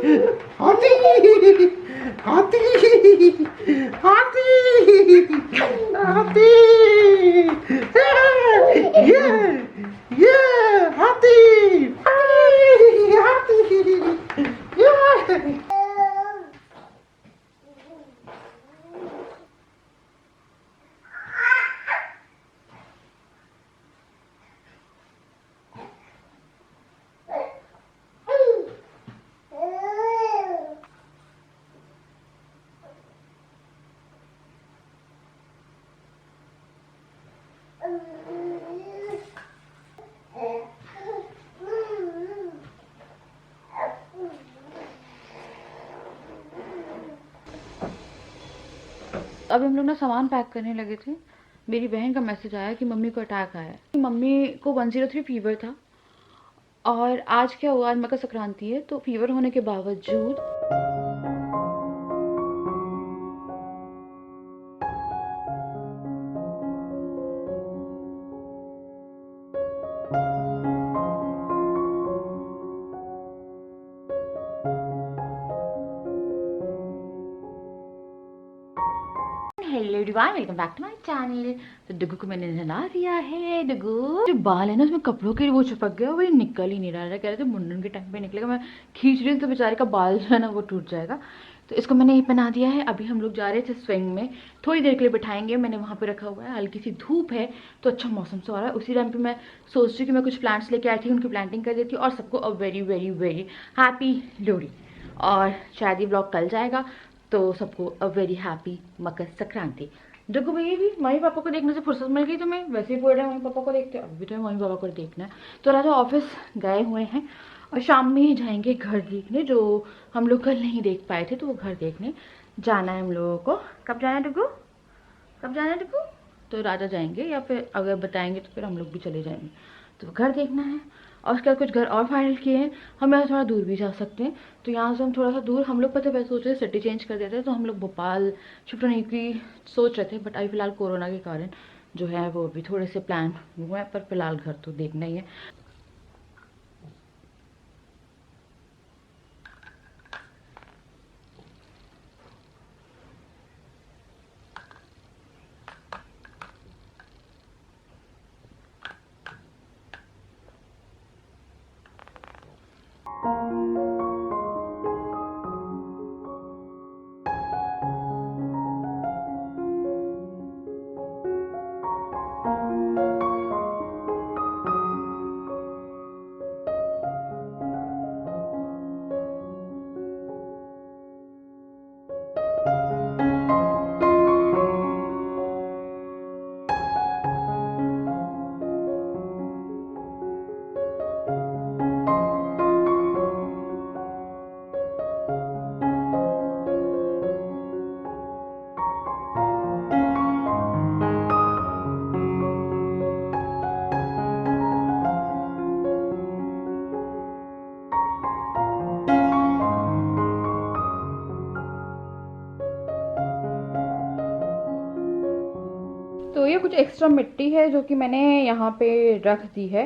हाथी हाथी हाथी हाथी ये ये हाथी हाथी ये अब हम लोग ना सामान पैक करने लगे थे। मेरी बहन का मैसेज आया कि मम्मी को अटैक आया है। मम्मी को 103 फीवर था और आज क्या हुआ, आज मकर संक्रांति है, तो फीवर होने के बावजूद hello everyone, welcome back to my channel. तो डुगू को मैंने नहला दिया है। डुगू जो बाल है ना उसमें कपड़ों के वो चिपक गया, वो निकल ही नहीं रहा है। कह रहे थे मुंडन के टाइम पे निकलेगा, मैं खींच रही हूँ तो बेचारे का बाल जो है ना वो टूट जाएगा। तो इसको मैंने ये पहना दिया है। अभी हम लोग जा रहे थे स्विंग में, थोड़ी देर के लिए बिठाएंगे। मैंने वहाँ पे रखा हुआ है, हल्की सी धूप है तो अच्छा मौसम से हो रहा है। उसी टाइम पे मैं सोच रही हूँ कि मैं कुछ प्लांट्स लेके आई थी, उनकी प्लांटिंग कर देती और सबको a very very very happy Lohri. और शायद ये ब्लॉग कल जाएगा, तो सबको a very happy Makar Sankranti. देखो भैया भी मम्मी पापा को देखने से फुर्सत मिल गई, तो मैं वैसे ही बोल रहा मम्मी पापा को देखते, अभी भी तो मम्मी पापा को देखना है। तो राजा ऑफिस गए हुए हैं और शाम में ही जाएंगे घर देखने, जो हम लोग कल नहीं देख पाए थे, तो वो घर देखने जाना है हम लोगों को। कब जाना है डुगू, कब जाना है डुगू? तो राजा जाएंगे या फिर अगर बताएंगे तो फिर हम लोग भी चले जाएंगे। तो घर देखना है और उसके बाद कुछ घर और फाइनल किए हैं। हम यहाँ थोड़ा दूर भी जा सकते हैं, तो यहाँ से हम थोड़ा सा दूर, हम लोग पता है वैसे सोच रहे सिटी चेंज कर देते हैं, तो हम लोग भोपाल शिफ्ट होने की सोच रहे थे। बट अभी फिलहाल कोरोना के कारण जो है वो अभी थोड़े से प्लान हुए हैं, पर फिलहाल घर तो देखना ही है। तो ये कुछ एक्स्ट्रा मिट्टी है जो कि मैंने यहाँ पे रख दी है,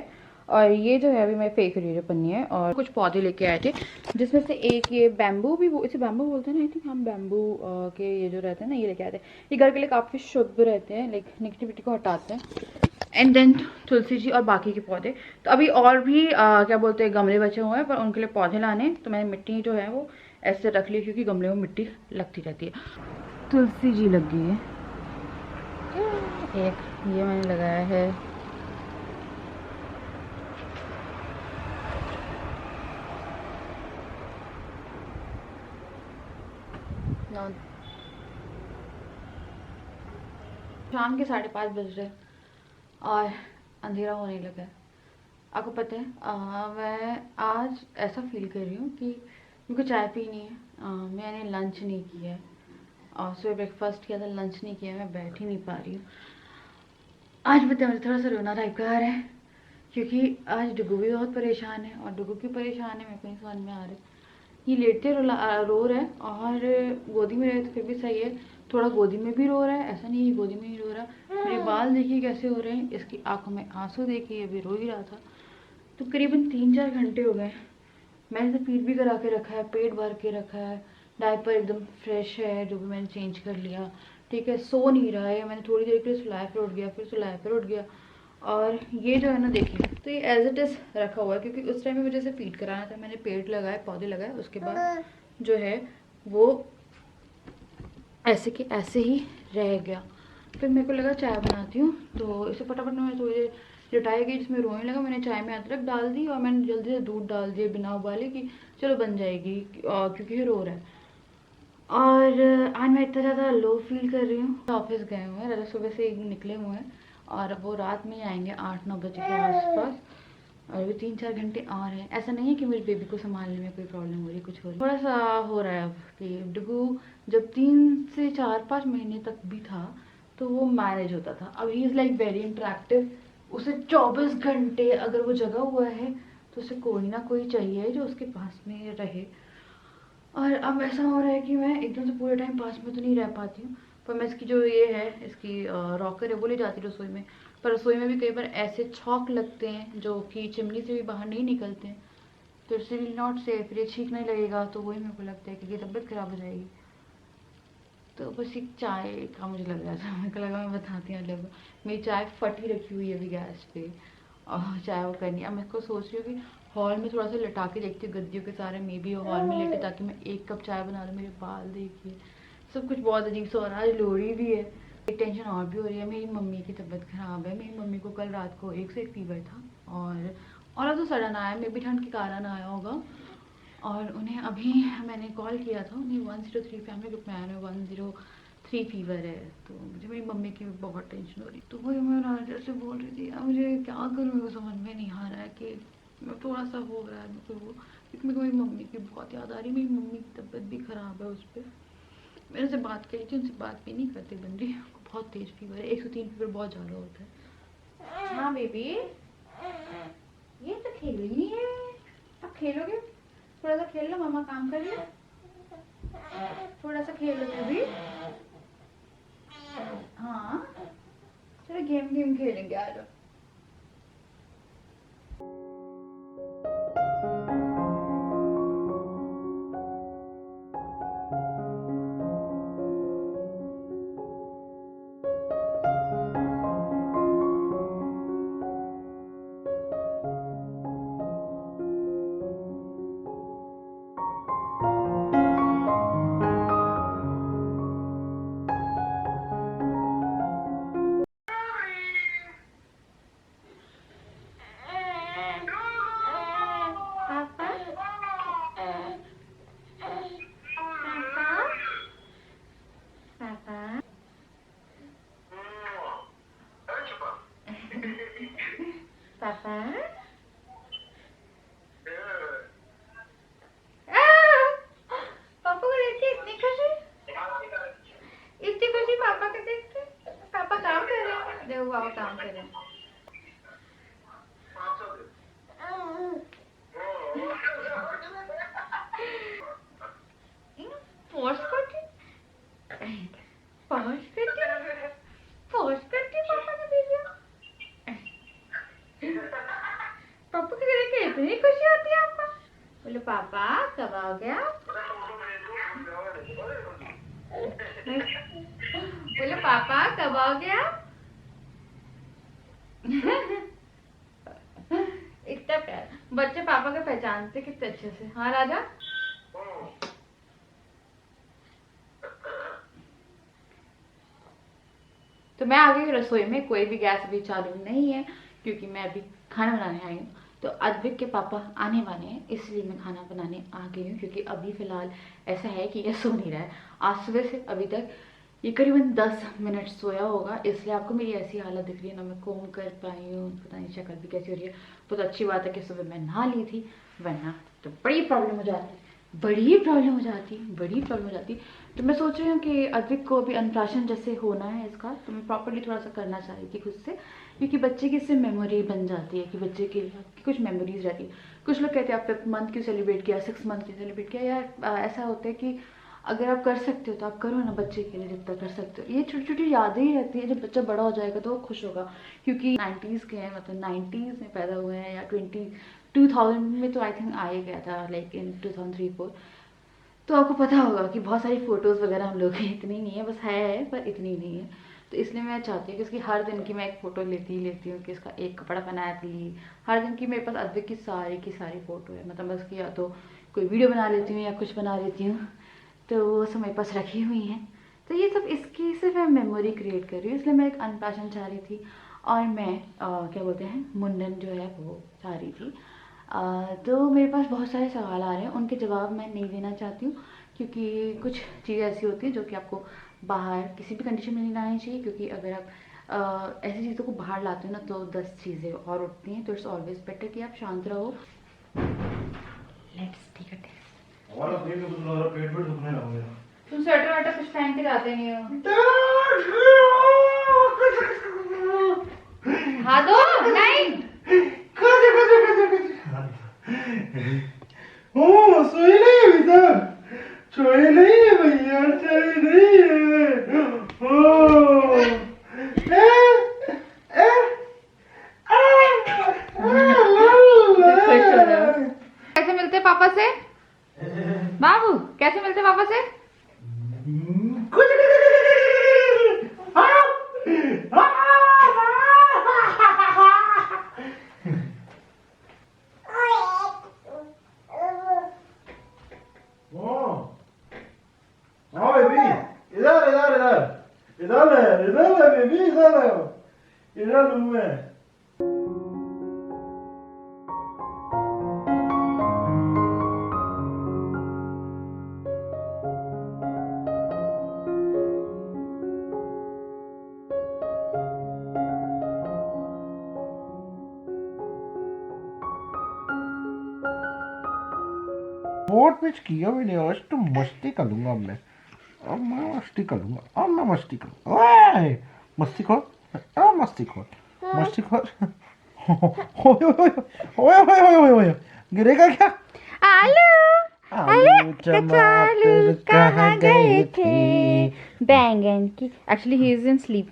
और ये जो है अभी मैं फेंक रही हूँ जो पन्नी है। और कुछ पौधे लेके आए थे, जिसमें से एक ये बैम्बू भी, वो इसे बैम्बू बोलते हैं ना, आई थिंक हम बैम्बू के ये जो रहते हैं ना, ये लेके आए थे। ये घर के लिए काफ़ी शुभ रहते हैं, लाइक नेगेटिविटी को हटाते हैं। एंड देन तुलसी जी और बाकी के पौधे। तो अभी और भी क्या बोलते हैं गमले बचे हुए हैं, पर उनके लिए पौधे लाने हैं। तो मैंने मिट्टी जो है वो ऐसे रख ली, क्योंकि गमले में मिट्टी लगती रहती है। तुलसी जी लग गई है एक, ये मैंने लगाया है। शाम के 5:30 बज रहे और अंधेरा होने लगा है। आपको पता है मैं आज ऐसा फील कर रही हूँ कि मेरे को चाय पीनी है। मैंने लंच नहीं किया है, और सुबह ब्रेकफास्ट किया था, लंच नहीं किया, मैं बैठ ही नहीं पा रही हूँ। आज पता है मुझे थोड़ा सा रोना टाइप का आ रहा है, क्योंकि आज डुगू भी बहुत परेशान है, और डुगू क्यों परेशान है मेरे को नहीं समझ में आ रहा है। ये लेटते रो रहा है, और गोदी में रहे तो फिर भी सही है, थोड़ा गोदी में भी रो रहा है, ऐसा नहीं है गोदी में ही रो रहा है। मेरे बाल देखिए कैसे हो रहे हैं, इसकी आंखों में आंसू देखिए, अभी रो ही रहा था। तो करीबन 3-4 घंटे हो गए मैंने तो फीड भी करा के रखा है, पेट भर के रखा है, डायपर एकदम फ्रेश है जो भी मैंने चेंज कर लिया, ठीक है। सो नहीं रहा है, मैंने थोड़ी देर के लिए सुलाया फिर उठ गया, फिर सुलाया फिर उठ गया। और ये जो है ना देखिए, तो ये एज इट इज़ रखा हुआ है क्योंकि उस टाइम में मुझे से फीड कराना था। मैंने पेड़ लगाए, पौधे लगाए, उसके बाद जो है वो ऐसे के ऐसे ही रह गया। फिर मेरे को लगा चाय बनाती हूँ, तो इसे फटाफट में थोड़ी देर लिटाई गई जिसमें रोने लगा। मैंने चाय में अदरक डाल दी और मैंने जल्दी से दूध डाल दिया बिना उबाले कि चलो बन जाएगी, क्योंकि ये रो रहा है। और आज मैं इतना ज़्यादा लो फील कर रही हूँ। ऑफिस गए हुए हैं, रात सुबह से निकले हुए हैं और वो रात में ही आएंगे 8-9 बजे के आसपास। और अभी 3-4 घंटे और हैं। ऐसा नहीं है कि मेरे बेबी को संभालने में कोई प्रॉब्लम हो रही है, कुछ हो रही है, थोड़ा सा हो रहा है अब कि डुगू जब 3 से 4-5 महीने तक भी था तो वो मैनेज होता था। अब he is like very interactive. उसे 24 घंटे अगर वो जगा हुआ है तो उसे कोई ना कोई चाहिए जो उसके पास में रहे। और अब ऐसा हो रहा है कि मैं एकदम से पूरे टाइम पास में तो नहीं रह पाती हूँ, पर मैं इसकी जो ये है, इसकी रॉकर है वो ले जाती रसोई में। पर रसोई में भी कई बार ऐसे छौक लगते हैं जो कि चिमनी से भी बाहर नहीं निकलते हैं, तो इट्स रियली नॉट सेफ। ये छींकने लगेगा तो वही मेरे को लगता है कि ये तबीयत खराब हो जाएगी। तो बस एक चाय का मुझे लग रहा था, मेरे को लगा मैं बताती हूँ लोगों। मेरी चाय फटी रखी हुई है अभी गैस पे और चाय वो करनी है। अब मैं इसको सोच रही हूँ कि हॉल में थोड़ा सा लटा के देखती हूँ गद्दियों के सारे, मे बी हॉल में लेटे ताकि मैं 1 कप चाय बना लूँ। मेरे बाल देखिए, सब कुछ बहुत अजीब सा हो रहा है। आज लोहड़ी भी है, एक टेंशन और भी हो रही है। मेरी मम्मी की तबीयत खराब है। मेरी मम्मी को कल रात को 1 से 1 फीवर था और तो सडन आया, मे बी ठंड के कारण आया होगा। और उन्हें अभी मैंने कॉल किया था, उन्हें 103 फैमिली ग्रुप में आया है, 103 फीवर है। तो मुझे मेरी मम्मी की बहुत टेंशन हो रही। तो वही मैं राजा से बोल रही थी, अब मुझे क्या करूँ, मेरे को समझ में नहीं आ रहा है कि थोड़ा सा हो रहा है मेरे को, क्योंकि मेरे को मेरी मम्मी की बहुत याद आ रही है। मेरी मम्मी की तबीयत भी ख़राब है, उस पर मैंने से बात करी थी, उनसे बात भी नहीं करती बन रही। बहुत तेज़ फीवर है, 103 फीवर बहुत ज़्यादा होता है। हाँ बेबी, ये तो खेलनी है, अब खेलोगे? थोड़ा सा खेल लो, मामा काम कर लो, थोड़ा सा खेलो बेबी। हाँ चलो गेम खेलेंगे, आ जाओ। पापा पापा को देख के इतनी खुशी पापा को देख के। पापा काम कर रहे हैं, देखो पापा काम कर रहे हैं। फोर्स करती फोर्स करती फोर्स करती पापा को दीजिए। पापा को देख के इतनी खुशी होती है आपको। बोले पापा कब आओगे आप? बोले पापा कब आओगे आप? इतना प्यार बच्चे पापा को पहचानते कितने अच्छे से। हाँ राजा, तो मैं आ गई रसोई में। कोई भी गैस अभी चालू नहीं है क्योंकि मैं अभी खाना बनाने आई हूँ। तो अद्विक के पापा आने वाले हैं, इसलिए मैं खाना बनाने आ गई हूँ, क्योंकि अभी फ़िलहाल ऐसा है कि ये सो नहीं रहा है। आज सुबह से अभी तक ये करीबन 10 मिनट सोया होगा, इसलिए आपको मेरी ऐसी हालत दिख रही है ना। मैं कोम कर पाई हूँ, पता नहीं शक्ल भी कैसी हो रही है। बहुत अच्छी बात है कि सुबह मैं नहा ली थी, वरना तो बड़ी प्रॉब्लम हो जाती, बड़ी प्रॉब्लम हो जाती, बड़ी प्रॉब्लम हो जाती। तो मैं सोच रही हूँ कि अद्विक को अभी अन्नप्राशन जैसे होना है इसका, तो मैं प्रॉपर्ली थोड़ा सा करना चाह रही थी खुद से, क्योंकि बच्चे की इससे मेमोरी बन जाती है कि बच्चे की कुछ मेमोरीज रहती है। कुछ लोग कहते हैं आप 5th मंथ की सेलिब्रेट किया, 6th मंथ की सेलिब्रेट किया। यार ऐसा होता है कि अगर आप कर सकते हो तो आप करो ना बच्चे के लिए, जितना कर सकते हो। ये छोटी छोटी यादें ही रहती है, जब बच्चा बड़ा हो जाएगा तो वो खुश होगा। क्योंकि 90s के हैं, मतलब 90s में पैदा हुए हैं या 2000 में तो आई थिंक आ ही गया था, लाइक इन 2003-4। तो आपको पता होगा कि बहुत सारी फ़ोटोज़ वगैरह हम लोग की इतनी नहीं है, बस है पर इतनी नहीं है। तो इसलिए मैं चाहती हूँ कि इसकी हर दिन की मैं एक फ़ोटो लेती ही लेती हूँ कि इसका एक कपड़ा पहनाया थी। हर दिन की मेरे पास अद्विक की सारी फ़ोटो है, मतलब बस कि या तो कोई वीडियो बना लेती हूँ या कुछ बना लेती हूँ, तो वो सब मेरे पास रखी हुई हैं। तो ये सब इसकी सिर्फ मैं मेमोरी क्रिएट कर रही हूँ, इसलिए मैं एक अनपैशन चाह रही थी। और मैं क्या बोलते हैं, मुंडन जो है वो चाह रही थी। तो मेरे पास बहुत सारे सवाल आ रहे हैं, उनके जवाब मैं नहीं देना चाहती हूँ, क्योंकि कुछ चीज़ें ऐसी होती हैं जो कि आपको बाहर किसी भी कंडीशन में नहीं लानी चाहिए, क्योंकि अगर आप ऐसी चीज़ों को बाहर लाते हो ना तो 10 चीज़ें और उठती हैं। तो इट्स ऑलवेज बेटर कि आप शांत रहो। Let's take a test. हमारा पेट में कुछ लग रहा, पेट पेट दुखने लगा मेरा। तुम स्वेटर वेटर कुछ पहन के जाते नहीं हो? हाँ दो नहीं। कैसे कैसे कैसे कैसे ओ सोई नहीं है अभी तक, सोई नहीं है भैया, सोई नहीं है। ओ खुश हो रहा हूँ। कैसे मिलते पापा से बाबू, कैसे मिलते पापा से? हाँ बेबी, इधर इधर इधर इधर है बेबी, इधर हूँ मैं। बहुत कुछ किया भी नहीं, आज तो मस्ती करूंगा मैं। अब मैं मस्ती करूंगा, अब मैं मस्ती करूंगा। ओए मस्ती खोर, मस्ती खोर, मस्ती खोर। ओए ओए ओए ओए ओए ओए ओए, गिरेगा क्या? आलू आलू टमाटर कहाँ गए थे? बैंगन की। Actually he is in sleep,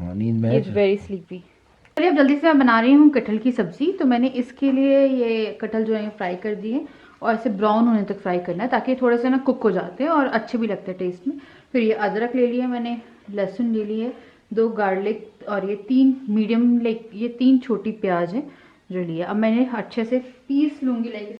हाँ नींद में ही इज वेरी स्लीपी। चलिए अब जल्दी से मैं बना रही हूँ कटहल की सब्जी। तो मैंने इसके लिए ये कटहल जो है फ्राई कर दिए और इसे ब्राउन होने तक फ्राई करना है, ताकि थोड़े से ना कुक हो जाते हैं और अच्छे भी लगते हैं टेस्ट में। फिर ये अदरक ले लिया मैंने, लहसुन ले लिए, 2 गार्लिक, और ये 3 मीडियम लाइक ये 3 छोटी प्याज है जो लिए। अब मैंने अच्छे से पीस लूँगी लाइक।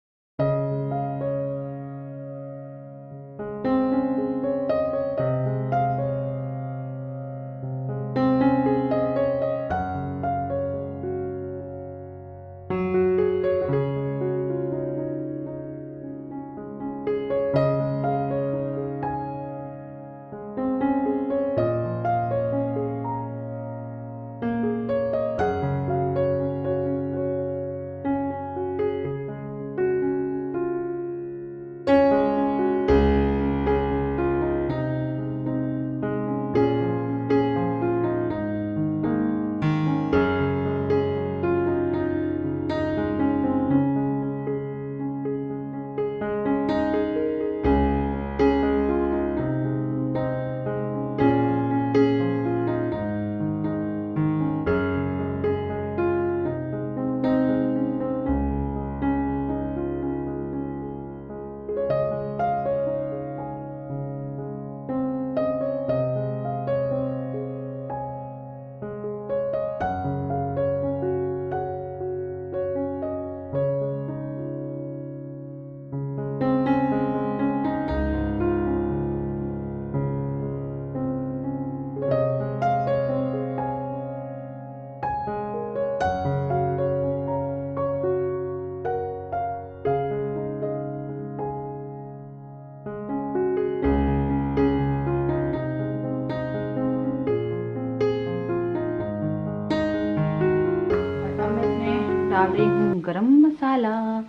डाल रही हूँ गरम मसाला,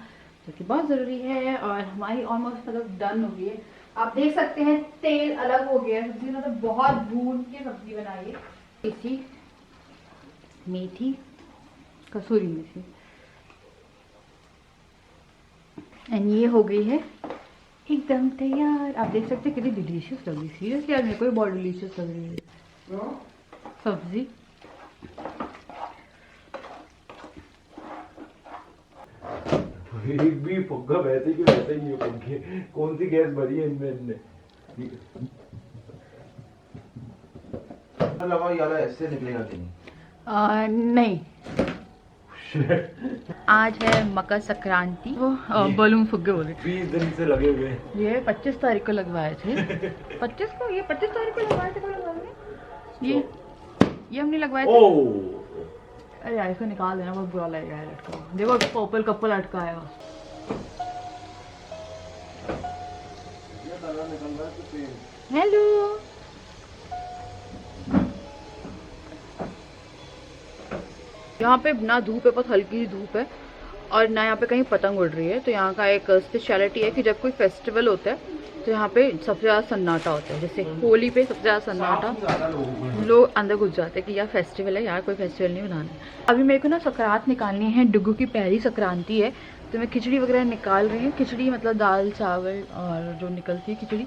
जो कि बहुत ज़रूरी है। और हमारी ऑलमोस्ट मतलब डन हो गई है। आप देख सकते हैं तेल अलग हो गया है, सब्जी मतलब बहुत भून के सब्जी बनाई है। इसी मेथी, कसूरी मेथी, एंड ये हो गई है एकदम तैयार। आप देख सकते हैं कितनी डिलीशियस लग रही है। सीरियसली यार मेरे को भी बहुत डिलीशियस लग रही है सब्जी। एक भी फुग्गा वैसे ही वैसे ही है फुग्गे। कौन सी गैस भरी है इनमें इनने? लगाओ यार, ऐसे निकलेगा कि नहीं? नहीं, आज है मकर संक्रांति। वो बलून फुग्गे बोले 20 दिन से लगे हुए हैं। ये 25 तारीख को लगवाए थे। 25 को, ये 25 तारीख को लगवाए थे। कब लगवाए थे? ये हमने लगवाए थे। अरे यार इसको निकाल देना, बहुत बुरा लगेगा यार लटका। देखो पर्पल कपल लटकाया। हेलो, यहाँ पे ना धूप है, बहुत हल्की धूप है, और ना यहाँ पे कहीं पतंग उड़ रही है। तो यहाँ का एक स्पेशलिटी है कि जब कोई फेस्टिवल होता है तो यहाँ पे सबसे ज़्यादा सन्नाटा होता है। जैसे होली पे सबसे ज़्यादा सन्नाटा, लोग अंदर घुस जाते हैं कि यार फेस्टिवल है, यार कोई फेस्टिवल नहीं मनाना है। अभी मेरे को ना सकरात निकालनी है, डुगू की पहली संक्रांति है, तो मैं खिचड़ी वगैरह निकाल रही हूँ। खिचड़ी मतलब दाल चावल और जो निकलती है खिचड़ी।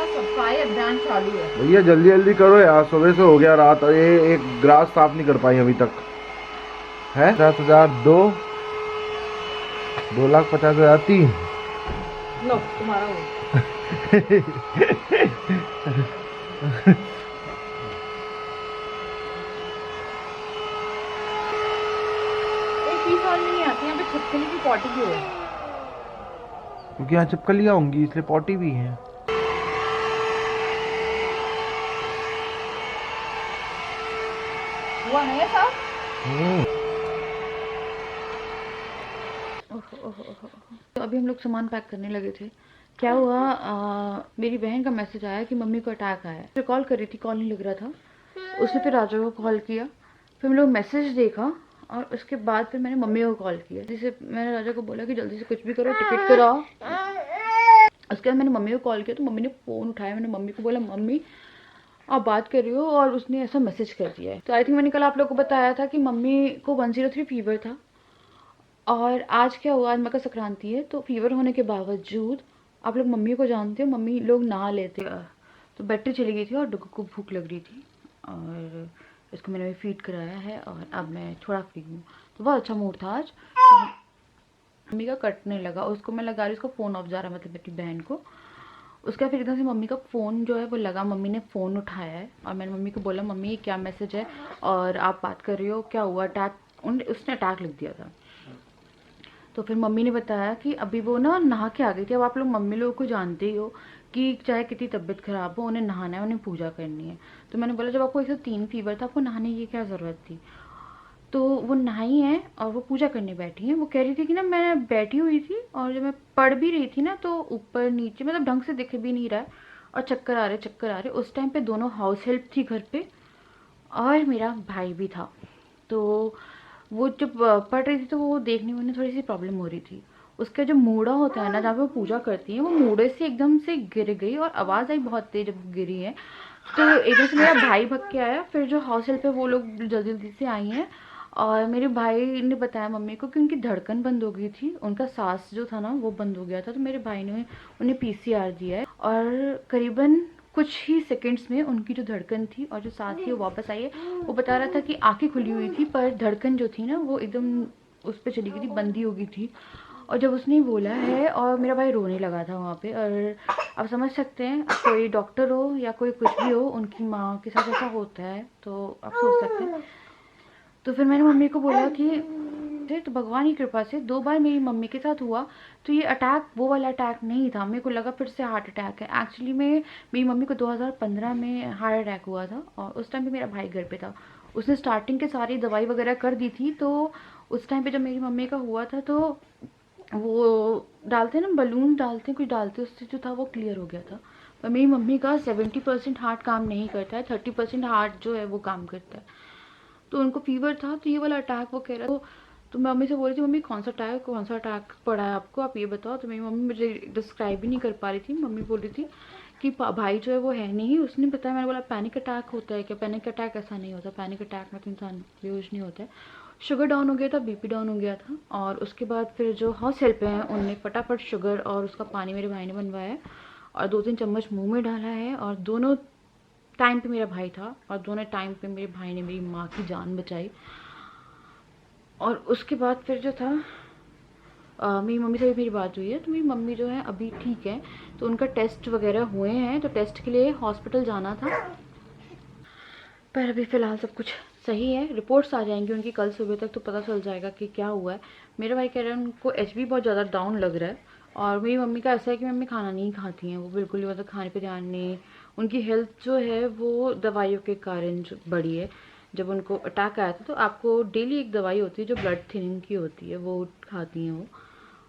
सफाई अभियान चालू है। भैया जल्दी जल्दी करो यार, सुबह से हो गया रात, और ये एक ग्रास साफ नहीं कर पाई अभी तक है। 50,000 2,50,000 3। लो तुम्हारा वो। एक चीज और नहीं आती, यहाँ पे छिपकली की पॉटी क्यों है? क्योंकि यहाँ छिपकलियाँ होंगी इसलिए पॉटी भी है। हुआ नहीं है साहब? तो अभी हम लोग सामान पैक करने लगे थे। क्या हुआ, मेरी बहन का मैसेज आया कि मम्मी को अटैक आया है। फिर कॉल कर रही थी, कॉल नहीं लग रहा था। उसने फिर राजा को कॉल किया, फिर हम लोग मैसेज देखा, और उसके बाद फिर मैंने मम्मी को कॉल किया। जैसे मैंने राजा को बोला कि जल्दी से कुछ भी करो, टिकट कराओ। उसके बाद मैंने मम्मी को कॉल किया, तो मम्मी ने फ़ोन उठाया। मैंने मम्मी को बोला मम्मी आप बात कर रही हो, और उसने ऐसा मैसेज कर दिया है। तो आई थिंक मैंने कल आप लोग को बताया था कि मम्मी को 103 फीवर था। और आज क्या हुआ, आज मकर संक्रांति है, तो फीवर होने के बावजूद आप लोग मम्मी को जानते हो, मम्मी लोग नहा लेते। तो बैटरी चली गई थी और डुगू को भूख लग रही थी, और इसको मैंने फीड कराया है, और अब मैं थोड़ा फ्री हूँ। तो बहुत अच्छा मूड था आज। तो मम्मी का कटने लगा, उसको मैं लगा रही, उसको फ़ोन ऑफ जा रहा, मतलब मेरी बहन को। उसका फिर एकदम से मम्मी का फ़ोन जो है वो लगा, मम्मी ने फ़ोन उठाया है, और मैंने मम्मी को बोला मम्मी क्या मैसेज है और आप बात कर रही हो, क्या हुआ, अटैक, उसने अटैक लिख दिया था। तो फिर मम्मी ने बताया कि अभी वो ना नहा के आ गई थी। अब आप लोग मम्मी लोगों को जानते ही हो कि चाहे कितनी तबीयत ख़राब हो, उन्हें नहाना है, उन्हें पूजा करनी है। तो मैंने बोला जब आपको 103 फीवर था, आपको नहाने की क्या ज़रूरत थी? तो वो नहाई हैं और वो पूजा करने बैठी हैं। वो कह रही थी कि ना मैं बैठी हुई थी, और जब मैं पढ़ भी रही थी ना, तो ऊपर नीचे मतलब ढंग से दिख भी नहीं रहा है, और चक्कर आ रहे चक्कर आ रहे। उस टाइम पे दोनों हाउस हेल्प थी घर पे, और मेरा भाई भी था। तो वो जब पढ़ रही थी तो वो देखने में थोड़ी सी प्रॉब्लम हो रही थी। उसका जो मूड़ा होता है ना, जहाँ पे वो पूजा करती है, वो मूड़े से एकदम से गिर गई, और आवाज़ आई बहुत तेज जब गिरी है। तो एकदम से मेरा भाई भग के आया। फिर जो हाउस हेल्प है वो लोग जल्दी जल्दी से आई हैं, और मेरे भाई ने बताया मम्मी को कि उनकी धड़कन बंद हो गई थी, उनका सांस जो था ना वो बंद हो गया था। तो मेरे भाई ने उन्हें पीसीआर दिया है, और करीबन कुछ ही सेकंड्स में उनकी जो धड़कन थी और जो सांस थी वो वापस आई है। वो बता रहा था कि आंखें खुली हुई थी, पर धड़कन जो थी ना वो एकदम उस पर चली गई थी, बंदी हो गई थी। और जब उसने बोला है, और मेरा भाई रोने लगा था वहाँ पे। और आप समझ सकते हैं, कोई डॉक्टर हो या कोई कुछ भी हो, उनकी माँ के साथ ऐसा होता है, तो आप सोच सकते हैं। तो फिर मैंने मम्मी को बोला कि तो भगवान की कृपा से 2 बार मेरी मम्मी के साथ हुआ, तो ये अटैक वो वाला अटैक नहीं था। मेरे को लगा फिर से हार्ट अटैक है। एक्चुअली में मेरी मम्मी को 2015 में हार्ट अटैक हुआ था, और उस टाइम पे मेरा भाई घर पे था। उसने स्टार्टिंग के सारी दवाई वगैरह कर दी थी। तो उस टाइम पे जब मेरी मम्मी का हुआ था, तो वो डालते हैं ना, बलून डालते हैं, कुछ डालते, उससे जो था वो क्लियर हो गया था। पर मेरी मम्मी का 70% हार्ट काम नहीं करता है, 30% हार्ट जो है वो काम करता है। तो उनको फीवर था, तो ये वाला अटैक वो कह रहा था। तो तो मैं मम्मी से बोल रही थी मम्मी कौन सा अटैक पड़ा है आपको, आप ये बताओ। तो मेरी मम्मी मुझे डिस्क्राइब ही नहीं कर पा रही थी। मम्मी बोल रही थी कि भाई जो है वो है नहीं, उसने बताया। मैंने बोला पैनिक अटैक होता है क्या? पैनिक अटैक ऐसा नहीं होता, पैनिक अटैक में तो इंसान बेहोश नहीं होता है। शुगर डाउन हो गया था, बीपी डाउन हो गया था। और उसके बाद फिर जो हाउस हेल्प हैं उनने फटाफट शुगर और उसका पानी मेरे भाई ने बनवाया है और 2-3 चम्मच मुंह में डाला है। और दोनों टाइम पे मेरा भाई था और दोनों टाइम पे मेरे भाई ने मेरी माँ की जान बचाई। और उसके बाद फिर जो था मेरी मम्मी से भी मेरी बात हुई है, तो मेरी मम्मी जो है अभी ठीक है। तो उनका टेस्ट वगैरह हुए हैं, तो टेस्ट के लिए हॉस्पिटल जाना था, पर अभी फ़िलहाल सब कुछ सही है। रिपोर्ट्स आ जाएंगी उनकी कल सुबह तक, तो पता चल जाएगा कि क्या हुआ है। मेरे भाई कह रहे हैं उनको एचबी बहुत ज़्यादा डाउन लग रहा है। और मेरी मम्मी का ऐसा है कि मम्मी खाना नहीं खाती हैं, वो बिल्कुल ही मतलब खाने पे ध्यान नहीं। उनकी हेल्थ जो है वो दवाइयों के कारण जो बढ़ी है। जब उनको अटैक आया था तो आपको डेली एक दवाई होती है जो ब्लड थिनिंग की होती है, वो खाती हैं वो।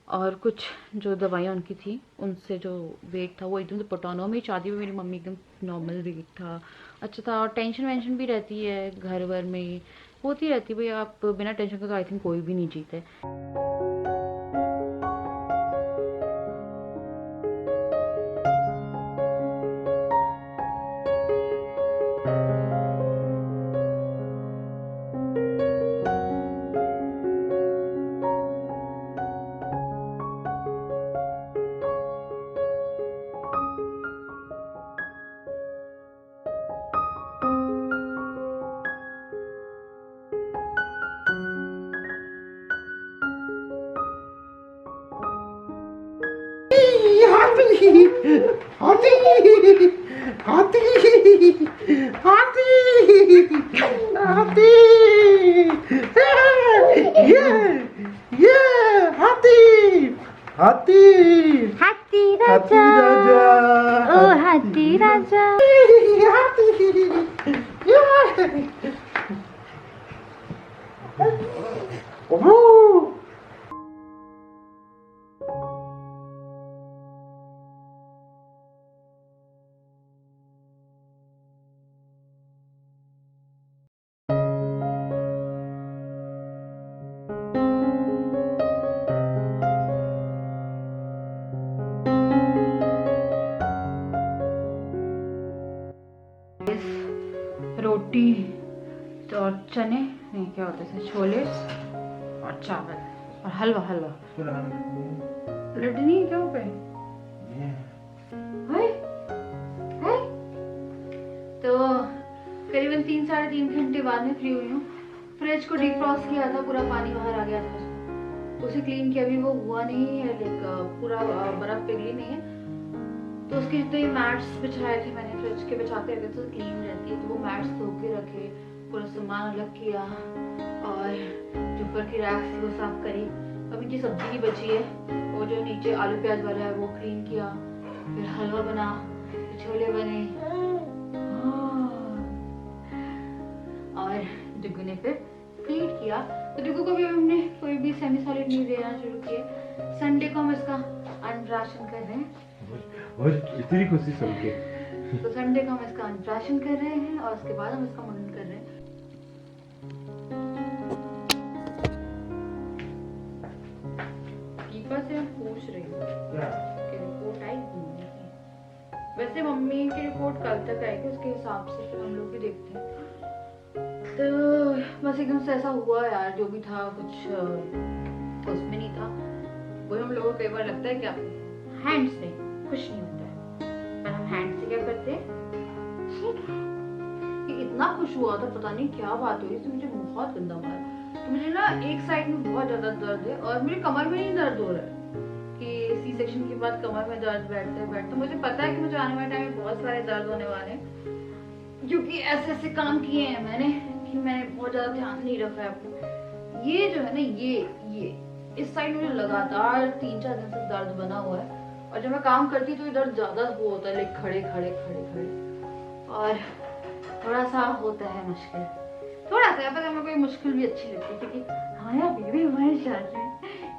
और कुछ जो दवाइयाँ उनकी थी उनसे जो वेट था वो एकदम से पटौनों में शादी में मेरी मम्मी एकदम नॉर्मल वेट था, अच्छा था। और टेंशन वेंशन भी रहती है घर वर में, होती रहती है भाई। आप बिना टेंशन के तो आई थिंक कोई भी नहीं जीते। हाथी हाथी हाथी हाथी हाथी ये हाथी हाथी हाथी हाथी राजा ओ हाथी राजा। हाथी ओह रोटी और चने नहीं क्या होते थे, छोले और चावल और हलवा। हलवा ब्रेड नहीं है क्या पे? हाय हाय। तो करीबन 3-3.5 घंटे बाद में फ्री हुई हूँ। फ्रिज को डिफ्रॉस्ट किया था, पूरा पानी बाहर आ गया था उसमें, उसे क्लीन किया। अभी वो हुआ नहीं है, लाइक पूरा बर्फ पिघली नहीं है। तो उसके जितने मैट्स बिछाए थे मैंने, फ्रिज के बिछाते रहते तो क्लीन रहती है, तो वो मैट्स धो के रखे, पूरा सामान अलग किया और जो ऊपर की रैक्स थी वो साफ करी। अब इनकी सब्जी की बची है, वो जो नीचे आलू प्याज वाला है वो क्लीन किया। फिर हलवा बना, छोले बने और डिग्गू ने फिर फीड किया। तो डिग्गू को भी हमने कोई भी सेमी सॉलिड नहीं देना शुरू किया। संडे को हम इसका अन्नप्राशन कर रहे हैं और इतनी खुशी सुन के। तो संडे को हम इसका अन्नप्राशन कर रहे हैं और उसके बाद हम इसका मुंडन कर रहे हैं। दीपा से हम पूछ रही हूँ कि रिपोर्ट आई नहीं है। वैसे मम्मी की रिपोर्ट कल तक आएगी, उसके हिसाब से फिर हम लोग भी देखते हैं। तो बस एकदम से ऐसा हुआ यार, जो भी था कुछ उसमें नहीं था। वही हम लोगों को कई बार लगता है कि आप हैंड से खुश नहीं होता है, पर हम हैंड से क्या करते हैं कि इतना खुश हुआ था, पता नहीं क्या बात हुई थी, मुझे बहुत गंदा मारा। तो मुझे ना एक साइड में बहुत ज्यादा दर्द है और मेरे कमर में नहीं दर्द हो रहा है कि सी सेक्शन के बाद कमर में दर्द बैठते बैठते। मुझे पता है कि मुझे आने वाले टाइम में बहुत सारे दर्द होने वाले हैं, क्योंकि ऐसे ऐसे काम किए हैं मैंने कि मैंने बहुत ज्यादा ध्यान नहीं रखा है अपना। ये जो है ना, ये इस साइड में लगातार 3-4 दिन से दर्द बना हुआ है। और जब मैं काम करती तो ये दर्द ज्यादा वो होता है, लाइक खड़े खड़े खड़े खड़े, और थोड़ा सा होता है मुश्किल, थोड़ा सा। पता है मेरे को ये मुश्किल भी अच्छी लगती है, क्योंकि हमारा बेबी हमारे साथ है,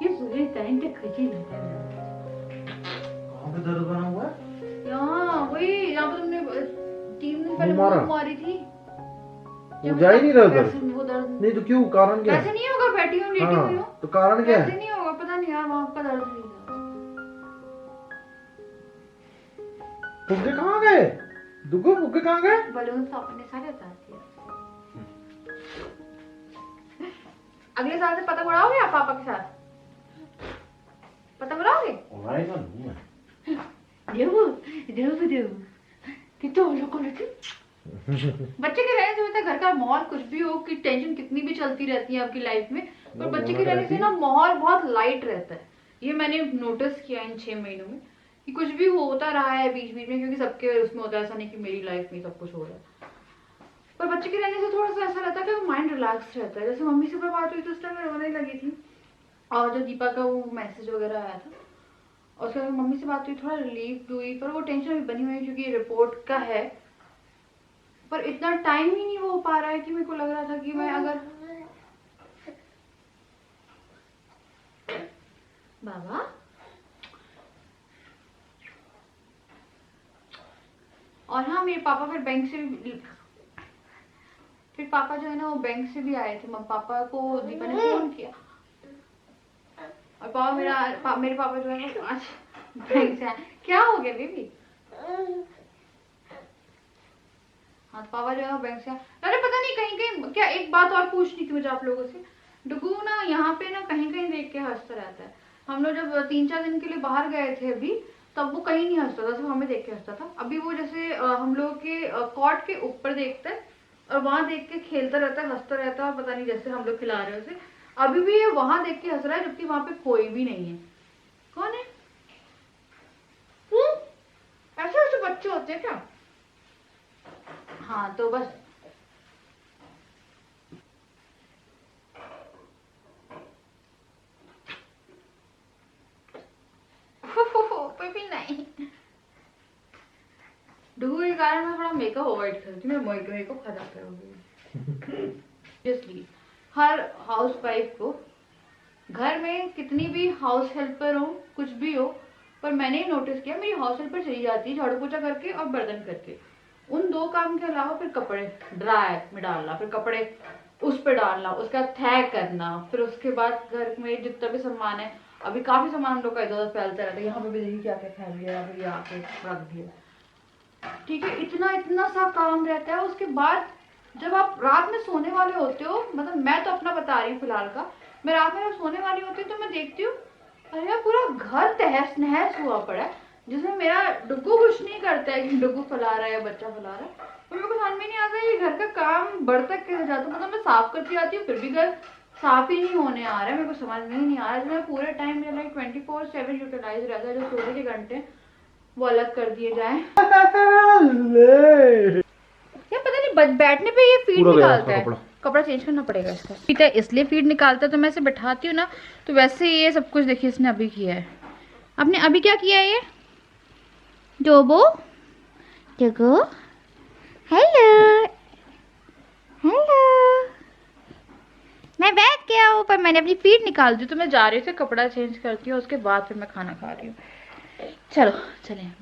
ये पूरे टाइम तक खुशी रहता है। कहाँ पे दर्द बना हुआ है? यहाँ वही, यहाँ पर तुमने 3 दिन पहले मारा? मारी थी, वो जा ही नहीं रहा दर्द? वो दर्द नहीं तो क्यों, कारण क्या है? ऐसे नहीं होगा, फैटी लेटी हुई हूँ। तो कारण क्या ऐसे है? नहीं होगा, पता नहीं यार, वहाँ का दर्द नहीं था। फुग्गे कहाँ गए? दुगो फुग्गे कहाँ गए? बलून तो अपने सारे उतार दिए। अगले साल से पतंग उड़ाओगे आप पापा के साथ? पतंग उड़ाओगे? उड़ाएगा नहीं है। देवू देवू देवू कितना उल्लू को लेके बच्चे के रहने से होता है घर का माहौल, कुछ भी हो कि टेंशन कितनी भी चलती रहती है आपकी लाइफ में, पर बच्चे के रहने से ना माहौल बहुत लाइट रहता है। ये मैंने नोटिस किया इन 6 महीनों में कि कुछ भी होता रहा है बीच बीच में, क्योंकि सबके उसमें होता है, ऐसा नहीं कि मेरी लाइफ में सब कुछ हो रहा है, पर बच्चे के रहने से थोड़ा सा ऐसा रहता है कि माइंड रिलैक्स रहता है। जैसे मम्मी से बात हुई तो उस टाइम मैं रोने लगी थी, और जो दीपा का वो मैसेज वगैरह आया था और उसके बाद मम्मी से बात हुई, थोड़ा रिलीफ हुई, पर वो टेंशन भी बनी हुई है क्योंकि रिपोर्ट का है, पर इतना टाइम ही नहीं हो पा रहा है कि मेरे को लग रहा था कि मैं अगर बाबा और हाँ, मेरे पापा फिर बैंक से भी, फिर पापा जो है ना वो बैंक से भी आए थे, पापा को दीपा ने फोन किया और पापा मेरे पापा जो है ना आज बैंक से आए। क्या हो गया बेबी? हाँ, तो पापा जो है बैंक से आए। अरे पता नहीं कहीं कहीं क्या, एक बात और पूछनी थी मुझे आप लोगों से। डुगू ना यहाँ पे ना कहीं कहीं देख के हंसता रहता है। हम लोग जब 3-4 दिन के लिए बाहर गए थे अभी, तब वो कहीं नहीं हंसता था, सिर्फ हमें देख के हंसता था। अभी वो जैसे हम लोग के कॉट के ऊपर देखता है और वहां देख के खेलता रहता है, हंसता रहता है, पता नहीं जैसे हम लोग खिला रहे हैं उसे। अभी भी ये वहां देख के हंस रहा है जबकि वहां पे कोई भी नहीं है। कौन है? ऐसे ऐसे बच्चे होते हैं क्या? हाँ तो बस भी नहीं। डुगू के कारण मैं थोड़ा मेकअप अवॉइड करती हूँ, मैं मेकअप खराब करूंगी। Seriously, हर हाउसवाइफ को घर में कितनी भी हाउस हेल्पर हो, कुछ भी हो, पर मैंने नोटिस किया मेरी हाउस हेल्पर चली जाती है झाड़ू पोछा करके और बर्तन करके। उन 2 काम के अलावा फिर कपड़े ड्रायर में डालना, फिर कपड़े उस पे डालना, उसका तह करना, फिर उसके बाद घर में जितना भी सामान है, अभी काफी सामान हम लोग का इधर उधर फैलता रहता है। यहाँ पे भी देखिए क्या क्या फैल गया, अभी यहाँ पे रख दिया। ठीक है, इतना इतना सा काम रहता है। उसके बाद जब आप रात में सोने वाले होते हो, मतलब मैं तो अपना बता रही हूँ फिलहाल का, मैं रात में जब सोने वाली होती हूँ तो मैं देखती हूँ अरे यार पूरा घर तहस नहस हुआ पड़ा है, जिसमें मेरा डुगू कुछ नहीं करता है कि डुगू फैला रहा है, बच्चा फैला रहा है। तो मेरे को समझ में नहीं आता ये घर का काम बढ़ता कैसे जाता है। मतलब मैं साफ करती आती हूँ फिर भी घर साफ ही नहीं होने आ रहा है, मेरे को समझ में ही नहीं आ रहा है। मैं पूरे टाइम मेरा 24/7 यूटिलाइज रहता है, जो सोने के घंटे वो अलग कर दिए जाए। या पता नहीं बैठने पे ये फीड निकालता है, कपड़ा चेंज करना पड़ेगा इसका। पीता है इसलिए फीड निकालता है, तो मैं इसे बैठाती हूँ ना तो वैसे ये सब कुछ देखिए इसने अभी किया है। आपने अभी क्या किया है? ये जोबो जगो हेलो हेलो, मैं बैठ गया हूँ, पर मैंने अपनी फीड निकाल दी तो मैं जा रही हूँ, कपड़ा चेंज करती हूँ, उसके बाद फिर मैं खाना खा रही हूँ। चलो चलें।